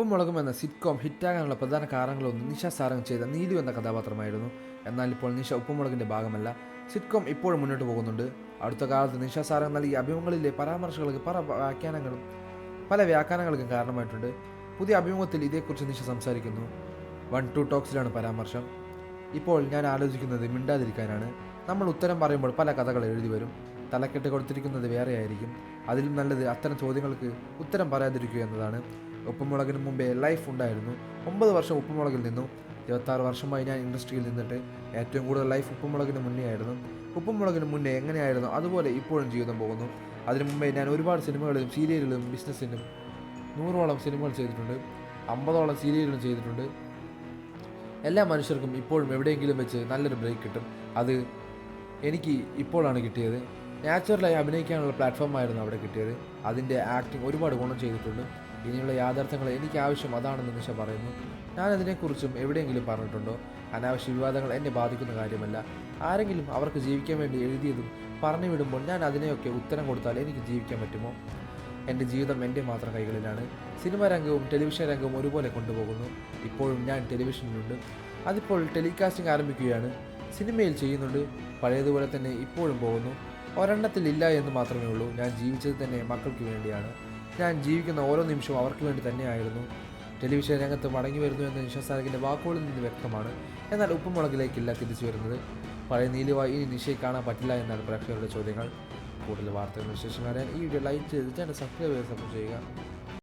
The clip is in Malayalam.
ഉപ്പും മുളകും എന്ന സിറ്റ്കോം ഹിറ്റാകാനുള്ള പ്രധാന കാരണങ്ങളൊന്നും നിഷ സാരംഗ് ചെയ്ത നീലു എന്ന കഥാപാത്രമായിരുന്നു. എന്നാൽ ഇപ്പോൾ നിഷ ഉപ്പുമുളകിൻ്റെ ഭാഗമല്ല. സിറ്റ്കോം ഇപ്പോഴും മുന്നോട്ട് പോകുന്നുണ്ട്. അടുത്ത കാലത്ത് നിഷ സാരംഗ് നൽകിയ അഭിമുഖങ്ങളിലെ പരാമർശങ്ങൾക്ക് പല വ്യാഖ്യാനങ്ങൾക്കും കാരണമായിട്ടുണ്ട്. പുതിയ അഭിമുഖത്തിൽ ഇതേക്കുറിച്ച് നിഷ സംസാരിക്കുന്നു. 1-2 ടോക്സിലാണ് പരാമർശം. ഇപ്പോൾ ഞാൻ ആലോചിക്കുന്നത് മിണ്ടാതിരിക്കാനാണ്. നമ്മൾ ഉത്തരം പറയുമ്പോൾ പല കഥകൾ എഴുതി വരും. തലക്കെട്ട് കൊടുത്തിരിക്കുന്നത് വേറെയായിരിക്കും. അതിലും നല്ലത് അത്തരം ചോദ്യങ്ങൾക്ക് ഉത്തരം പറയാതിരിക്കുക എന്നതാണ്. ഉപ്പുമുളകിന് മുമ്പേ ലൈഫ് ഉണ്ടായിരുന്നു. 9 വർഷം ഉപ്പുമുളകിൽ നിന്നു. 26 വർഷമായി ഞാൻ ഇൻഡസ്ട്രിയിൽ നിന്നിട്ട് ഏറ്റവും കൂടുതൽ ലൈഫ് ഉപ്പുമുളകിന് മുന്നേ ആയിരുന്നു. ഉപ്പുമുളകിന് മുന്നേ എങ്ങനെയായിരുന്നു അതുപോലെ ഇപ്പോഴും ജീവിതം പോകുന്നു. അതിനു മുമ്പേ ഞാൻ ഒരുപാട് സിനിമകളിലും സീരിയലുകളും ബിസിനസ്സിനും 100ഓളം സിനിമകൾ ചെയ്തിട്ടുണ്ട്, 50ഓളം സീരിയലുകളും ചെയ്തിട്ടുണ്ട്. എല്ലാ മനുഷ്യർക്കും ഇപ്പോഴും എവിടെയെങ്കിലും വെച്ച് നല്ലൊരു ബ്രേക്ക് കിട്ടും. അത് എനിക്ക് ഇപ്പോഴാണ് കിട്ടിയത്. നാച്ചുറലായി അഭിനയിക്കാനുള്ള പ്ലാറ്റ്ഫോമായിരുന്നു അവിടെ കിട്ടിയത്. അതിൻ്റെ ആക്ടിങ് ഒരുപാട് ഗുണം ചെയ്തിട്ടുണ്ട്. ഇനിയുള്ള യാഥാർത്ഥ്യങ്ങൾ എനിക്ക് ആവശ്യം അതാണെന്ന് നിഷ പറയുന്നു. ഞാനതിനെക്കുറിച്ചും എവിടെയെങ്കിലും പറഞ്ഞിട്ടുണ്ടോ? അനാവശ്യ വിവാദങ്ങൾ എന്നെ ബാധിക്കുന്ന കാര്യമല്ല. ആരെങ്കിലും അവർക്ക് ജീവിക്കാൻ വേണ്ടി എഴുതിയതും പറഞ്ഞു വിടുമ്പോൾ ഞാൻ അതിനെയൊക്കെ ഉത്തരം കൊടുത്താൽ എനിക്ക് ജീവിക്കാൻ പറ്റുമോ? എൻ്റെ ജീവിതം എൻ്റെ മാത്രം കൈകളിലാണ്. സിനിമാ രംഗവും ടെലിവിഷൻ രംഗവും ഒരുപോലെ കൊണ്ടുപോകുന്നു. ഇപ്പോഴും ഞാൻ ടെലിവിഷനിലുണ്ട്. അതിപ്പോൾ ടെലികാസ്റ്റിംഗ് ആരംഭിക്കുകയാണ്. സിനിമയിൽ ചെയ്യുന്നുണ്ട്. പഴയതുപോലെ തന്നെ ഇപ്പോഴും പോകുന്നു. ഒരെണ്ണത്തിൽ ഇല്ല എന്ന് മാത്രമേ ഉള്ളൂ. ഞാൻ ജീവിച്ചത് തന്നെ മക്കൾക്ക് വേണ്ടിയാണ്. ഞാൻ ജീവിക്കുന്ന ഓരോ നിമിഷവും അവർക്ക് വേണ്ടി തന്നെയായിരുന്നു. ടെലിവിഷൻ രംഗത്ത് മടങ്ങി വരുന്നു എന്ന നിഷ സാരംഗിൻ്റെ വാക്കുകളിൽ നിന്ന് വ്യക്തമാണ്. എന്നാൽ ഉപ്പുമുളകിലേക്കില്ല തിരിച്ചു വരുന്നത്. പഴയ നീലുവായി ഇനി നിഷയെ കാണാൻ പറ്റില്ല എന്നാണ് പ്രേക്ഷകരുടെ ചോദ്യങ്ങൾ. കൂടുതൽ വാർത്തകളും വിശേഷങ്ങൾ അറിയാൻ ഈ വീഡിയോ ലൈക്ക് ചെയ്ത് ചാനൽ സബ്സ്ക്രൈബ് ചെയ്ത് സപ്പോർട്ട് ചെയ്യുക.